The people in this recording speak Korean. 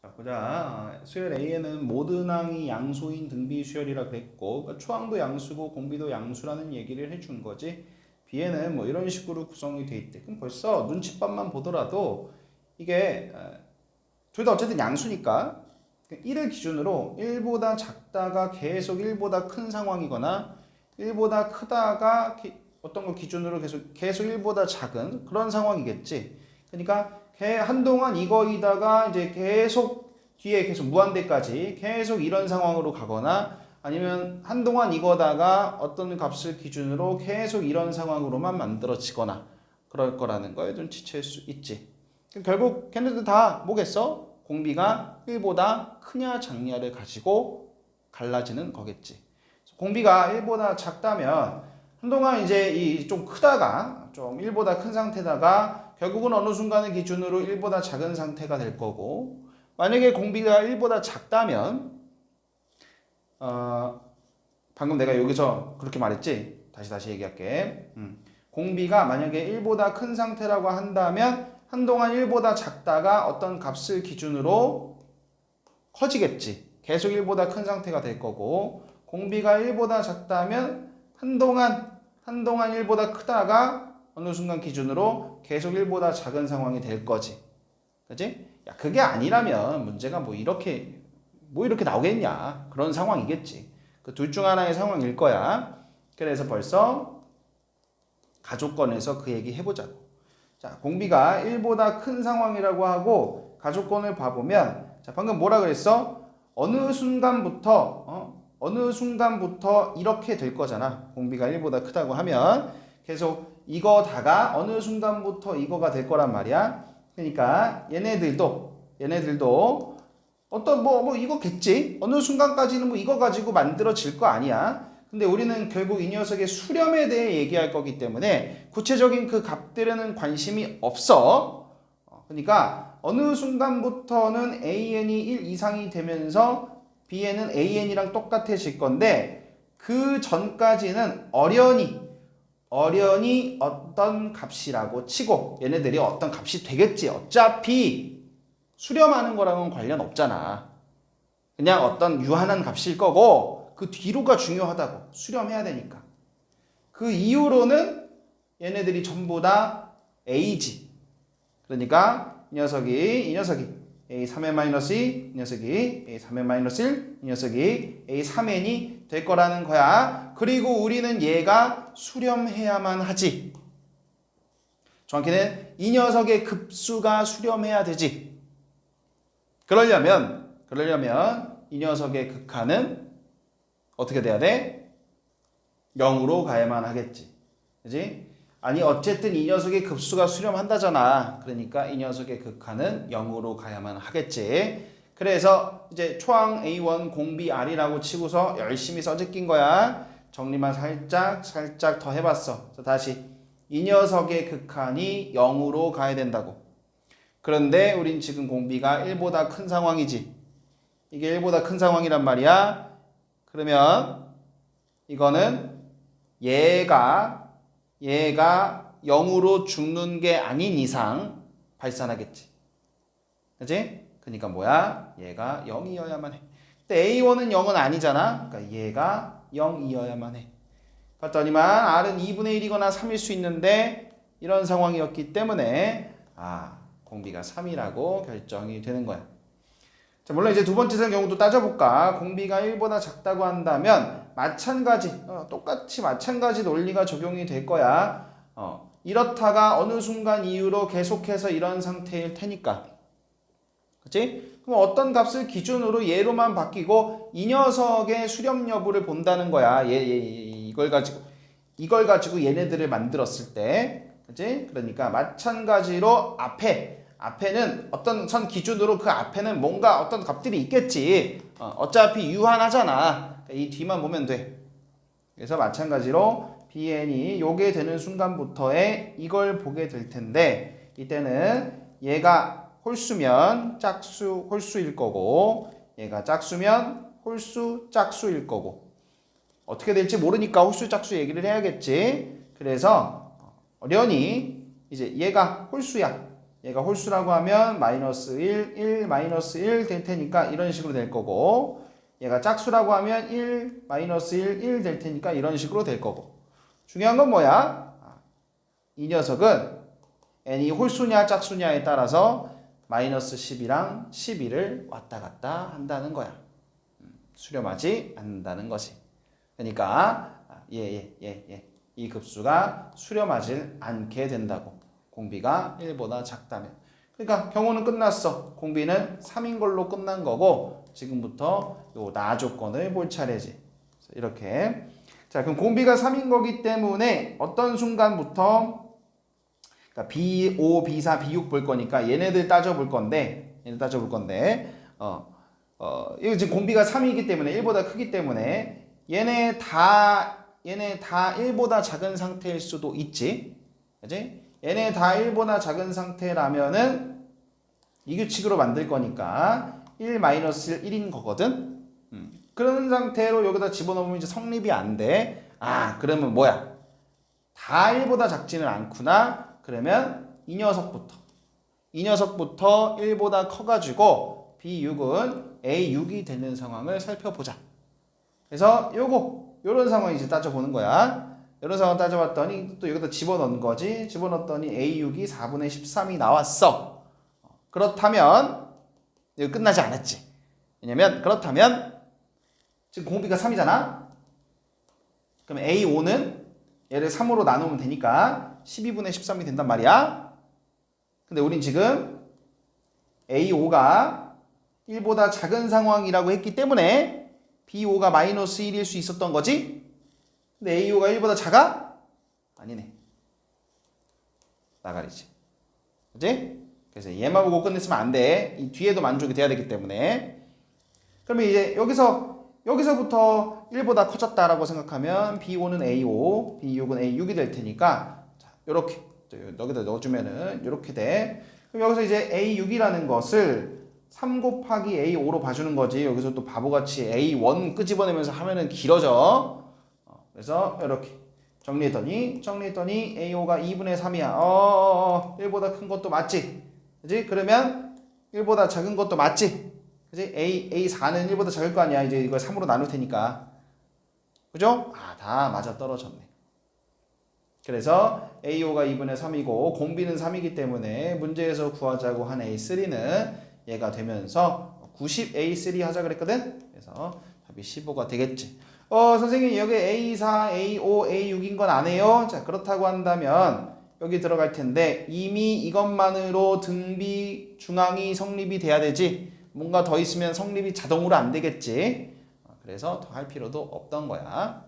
자, 보자. 수열 A에는 모든 항이 양수인 등비 수열이라 그랬고, 그러니까 초항도 양수고 공비도 양수라는 얘기를 해준 거지. B에는 뭐 이런 식으로 구성이 돼 있대. 그럼 벌써 눈칫밥만 보더라도 이게 둘 다 어쨌든 양수니까 1을 기준으로 1보다 작다가 계속 1보다 큰 상황이거나 1보다 크다가 어떤 거 기준으로 계속 1보다 작은 그런 상황이겠지. 그러니까 한동안 이거이다가 이제 계속 뒤에 계속 무한대까지 계속 이런 상황으로 가거나 아니면 한동안 이거다가 어떤 값을 기준으로 계속 이런 상황으로만 만들어지거나 그럴 거라는 걸 눈치챌 수 있지. 결국 걔네들 다 뭐겠어? 공비가 1보다 크냐 작냐를 가지고 갈라지는 거겠지. 공비가 1보다 작다면 한동안 이제 이 좀 크다가 좀 1보다 큰 상태다가 결국은 어느 순간을 기준으로 1보다 작은 상태가 될 거고, 만약에 공비가 1보다 작다면 방금 내가 여기서 그렇게 말했지? 다시 얘기할게. 공비가 만약에 1보다 큰 상태라고 한다면 한동안 1보다 작다가 어떤 값을 기준으로 커지겠지. 계속 1보다 큰 상태가 될 거고, 공비가 1보다 작다면 한동안 1보다 크다가 어느 순간 기준으로 계속 1보다 작은 상황이 될 거지. 그치? 야, 그게 아니라면 문제가 뭐 이렇게 나오겠냐. 그런 상황이겠지. 그 둘 중 하나의 상황일 거야. 그래서 벌써 가족권에서 그 얘기 해보자고. 자, 공비가 1보다 큰 상황이라고 하고 가족권을 봐보면, 자, 방금 뭐라 그랬어? 어느 순간부터 이렇게 될 거잖아. 공비가 1보다 크다고 하면 계속 이거다가 어느 순간부터 이거가 될 거란 말이야. 그러니까 얘네들도 어떤 뭐 이거겠지. 어느 순간까지는 뭐 이거 가지고 만들어질 거 아니야. 근데 우리는 결국 이 녀석의 수렴에 대해 얘기할 거기 때문에 구체적인 그 값들에는 관심이 없어. 그러니까 어느 순간부터는 AN이 1 이상이 되면서 B에는 AN이랑 똑같아질 건데, 그 전까지는 어련히 어떤 값이라고 치고 얘네들이 어떤 값이 되겠지. 어차피 수렴하는 거랑은 관련 없잖아. 그냥 어떤 유한한 값일 거고 그 뒤로가 중요하다고. 수렴해야 되니까. 그 이후로는 얘네들이 전부 다 A지. 그러니까 이 녀석이 A3n-2, 이 녀석이 A3n-1, 이 녀석이 A3n이 될 거라는 거야. 그리고 우리는 얘가 수렴해야만 하지. 정확히는 이 녀석의 급수가 수렴해야 되지. 그러려면 이 녀석의 극한은 어떻게 돼야 돼? 0으로 가야만 하겠지. 그지? 아니 어쨌든 이 녀석의 급수가 수렴한다잖아. 그러니까 이 녀석의 극한은 0으로 가야만 하겠지. 그래서 이제 초항 A1 공비 R이라고 치고서 열심히 써제낀 거야. 정리만 살짝 더 해봤어. 자, 다시 이 녀석의 극한이 0으로 가야 된다고. 그런데 우린 지금 공비가 1보다 큰 상황이지. 이게 1보다 큰 상황이란 말이야. 그러면 이거는 얘가 0으로 죽는 게 아닌 이상 발산하겠지. 그치? 그러니까 뭐야? 얘가 0이어야만 해. 근데 A1은 0은 아니잖아. 그러니까 얘가 0이어야만 해. 봤더니만 R은 2분의 1이거나 3일 수 있는데 이런 상황이었기 때문에 공비가 3이라고 결정이 되는 거야. 자, 물론 이제 두 번째 경우도 따져볼까. 공비가 1보다 작다고 한다면 똑같이 마찬가지 논리가 적용이 될 거야. 이렇다가 어느 순간 이후로 계속해서 이런 상태일 테니까. 그치? 그럼 어떤 값을 기준으로 얘로만 바뀌고 이 녀석의 수렴 여부를 본다는 거야. 이걸 가지고 얘네들을 만들었을 때. 그치? 그러니까 마찬가지로 앞에는 어떤 선 기준으로 그 앞에는 뭔가 어떤 값들이 있겠지. 어차피 유한하잖아. 이 뒤만 보면 돼. 그래서 마찬가지로 BN이 요게 되는 순간부터에 이걸 보게 될 텐데, 이때는 얘가 홀수면 홀수일 거고, 얘가 짝수면 홀수 짝수일 거고, 어떻게 될지 모르니까 홀수 짝수 얘기를 해야겠지. 그래서 어련히 이제 얘가 홀수야. 얘가 홀수라고 하면 마이너스 1, 1, 마이너스 1 될 테니까 이런 식으로 될 거고 얘가 짝수라고 하면 1, 마이너스 1, 1 될 테니까 이런 식으로 될 거고 중요한 건 뭐야? 이 녀석은 n이 홀수냐 짝수냐에 따라서 마이너스 10이랑 11을 왔다 갔다 한다는 거야. 수렴하지 않는다는 것이. 그러니까 이 급수가 수렴하지 않게 된다고. 공비가 1보다 작다면. 그러니까 경우는 끝났어. 공비는 3인 걸로 끝난 거고 지금부터 요 나 조건을 볼 차례지. 이렇게. 자, 그럼 공비가 3인 거기 때문에 어떤 순간부터 그러니까 B5, B4, B6 볼 거니까 얘네들 따져볼 건데 이거 지금 공비가 3이기 때문에 1보다 크기 때문에 얘네 다 1보다 작은 상태일 수도 있지. 그지? 얘네 다 1보다 작은 상태라면은 이 규칙으로 만들 거니까 1-1 1인 거거든. 그런 상태로 여기다 집어넣으면 이제 성립이 안 돼. 그러면 뭐야? 다 1보다 작지는 않구나. 그러면 이 녀석부터 1보다 커가지고 B6은 A6이 되는 상황을 살펴보자. 그래서 요런 상황 이제 따져보는 거야. 이런 상황 따져봤더니 또 여기다 집어넣은 거지. 집어넣었더니 A6이 4분의 13이 나왔어. 그렇다면 이거 끝나지 않았지. 왜냐면 그렇다면 지금 공비가 3이잖아. 그럼 A5는 얘를 3으로 나누면 되니까 12분의 13이 된단 말이야. 근데 우린 지금 A5가 1보다 작은 상황이라고 했기 때문에 B5가 마이너스 1일 수 있었던 거지. 근데 A5가 1보다 작아? 아니네. 나가리지. 그치? 그래서 얘만 보고 끝냈으면 안 돼. 이 뒤에도 만족이 돼야 되기 때문에. 그러면 이제 여기서부터 1보다 커졌다라고 생각하면 B5는 A5, B6은 A6이 될 테니까 자, 요렇게 여기다 넣어주면은 이렇게 돼. 그럼 여기서 이제 A6이라는 것을 3 곱하기 A5로 봐주는 거지. 여기서 또 바보같이 A1 끄집어내면서 하면은 길어져. 그래서 이렇게 정리했더니 A5가 2분의 3이야. 1보다 큰 것도 맞지? 그지? 그러면 1보다 작은 것도 맞지? 그지? A4는 1보다 작을 거 아니야. 이제 이걸 3으로 나눌 테니까. 그죠? 다 맞아 떨어졌네. 그래서 A5가 2분의 3이고 공비는 3이기 때문에 문제에서 구하자고 한 A3는 얘가 되면서 90A3 하자 그랬거든? 그래서 답이 15가 되겠지. 선생님 여기 A4, A5, A6인 건 안 해요? 자, 그렇다고 한다면 여기 들어갈 텐데 이미 이것만으로 등비 중앙이 성립이 돼야 되지. 뭔가 더 있으면 성립이 자동으로 안 되겠지. 그래서 더 할 필요도 없던 거야.